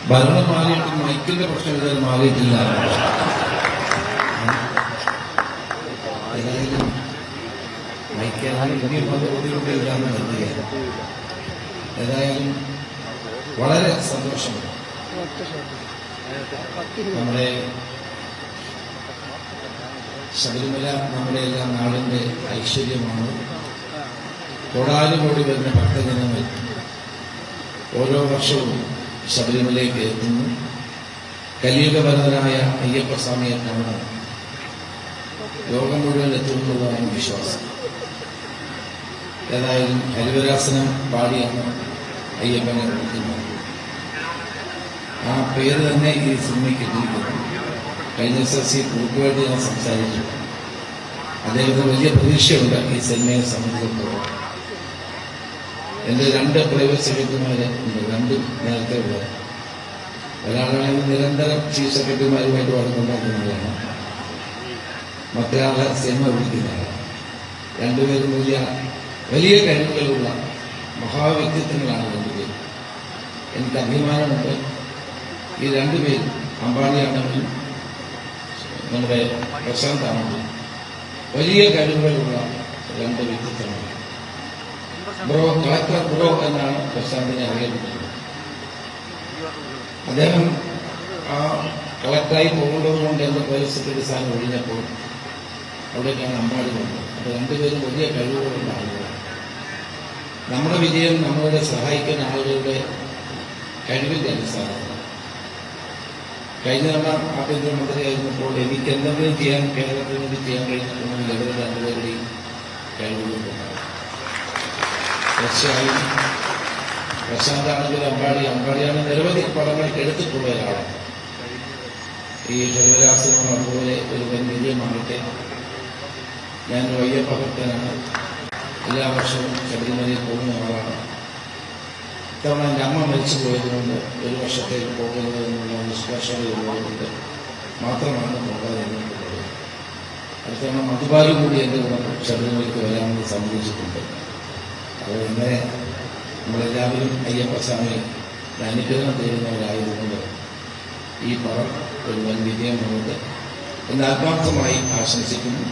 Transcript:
ഭരണം മാറിയിട്ട് മൈക്കിന്റെ പ്രശ്നം ഇതുവരെ മാറിയിട്ടില്ല. ഏതായാലും മൈക്കില്ലാന്ന് കരുതുക. ഏതായാലും വളരെ സന്തോഷമുണ്ട്. നമ്മുടെ ശബരിമല നമ്മുടെ എല്ലാം നാടിന്റെ ഐശ്വര്യമാണ്. കോടാനുകോടി വരുന്ന ഭക്തജനങ്ങൾ ഓരോ വർഷവും ശബരിമലയിലേക്ക് എത്തുന്നു. കലിയുഗവരനായ അയ്യപ്പസ്വാമിയെ കാണാൻ ലോകം മുഴുവൻ എത്തുന്നതാണ് വിശ്വാസം. ഏതായാലും ഹരിവരാസനം പാടിയാണ് അയ്യപ്പനെ വിളിക്കുന്നത്. ആ പേര് തന്നെ ഈ സിനിമയ്ക്ക് എത്തിയിരിക്കുന്നു. കഴിഞ്ഞ ദിവസം കുറുക്കുവേണ്ടി ഞാൻ സംസാരിച്ചു. അദ്ദേഹത്തിന് വലിയ പ്രതീക്ഷയുണ്ട് ഈ സിനിമയെ സംബന്ധിച്ചിടത്തോളം. എന്റെ 2 പ്രൈവറ്റ് സെക്രട്ടറിമാര് ഉണ്ട്. 2 നേരത്തെ ഉള്ള ഒരാളാണെങ്കിൽ നിരന്തരം ചീഫ് സെക്രട്ടറിമാരുമായിട്ട് വളർന്നുണ്ടാക്കുന്നതാണ്, മറ്റൊരാളെ സിനിമ വിളിക്കുന്നതാണ്. 2 പേരും വലിയ കഴിവുകളുള്ള മഹാവ്യക്തിത്വങ്ങളാണ് 2 പേരും. എനിക്ക് അഭിമാനമുണ്ട്. ഈ 2 പേരും അമ്പാടിയാണെങ്കിലും നമ്മുടെ പ്രശാന്ത് ആണെങ്കിലും വലിയ കഴിവുകളുള്ള 2 വ്യക്തിത്വമാണ്. കളക്ടർ ബ്രോ എന്നാണ് പ്രശാന്തിനെ അറിയപ്പെടുന്നത്. അദ്ദേഹം ആ കളക്ടറായി പോകേണ്ടത് കൊണ്ട് എന്റെ പോലീസ് സെക്രട്ടറി സ്ഥാനം ഒഴിഞ്ഞപ്പോൾ അവിടേക്കാണ് അമ്പാടി വന്നത്. അപ്പൊ 2 പേരും വലിയ കഴിവുകളുള്ള ആളുകളാണ്. നമ്മുടെ വിജയം നമ്മളുടെ സഹായിക്കുന്ന ആളുകളുടെ കഴിവിന്റെ അടിസ്ഥാനത്തിലാണ്. കഴിഞ്ഞ തവണ ആഭ്യന്തരമന്ത്രിയായിരുന്നപ്പോൾ എനിക്ക് എന്തെങ്കിലും ചെയ്യാൻ കേരളത്തിന് വേണ്ടി ചെയ്യാൻ കഴിഞ്ഞിട്ടുണ്ടെങ്കിൽ ഇവരുടെ 2 പേരുടെയും കഴിവുകളുണ്ടാകും. തീർച്ചയായും പ്രശാന്താണെങ്കിലും അമ്പാടിയാണ് നിരവധി പടങ്ങൾ എടുത്തിട്ടുള്ള ഒരാളാണ്. ഈ ഹരിവരാസനം അതുപോലെ ഒരു വൻ വിജയമാകട്ടെ. ഞാൻ അയ്യപ്പ ഭക്തനാണ്. എല്ലാ വർഷവും ശബരിമലയിൽ പോകുന്ന ആളാണ്. ഇത്തവണ എൻ്റെ അമ്മ മരിച്ചു പോയതുകൊണ്ട് 1 വർഷത്തേക്ക് പോകുന്നത് എന്നുള്ള നിഷ്കർഷതയുള്ളതുകൊണ്ട് മാത്രമാണ് പോകാതിരുന്നിട്ടുള്ളത്. അടുത്തവണ മധുബാലു കൂടി എൻ്റെ കൂടെ ശബരിമലയ്ക്ക് വരാമെന്ന് സമ്മതിച്ചിട്ടുണ്ട്. അതുകൊണ്ട് തന്നെ നമ്മളെല്ലാവരും അയ്യപ്പസ്വാമി അനുഗ്രഹം തരുന്നവരായതുകൊണ്ട് ഈ പടം ഒരു വൻ വിജയമാകട്ടെ എന്ന് ആത്മാർത്ഥമായി ആശംസിക്കുന്നു.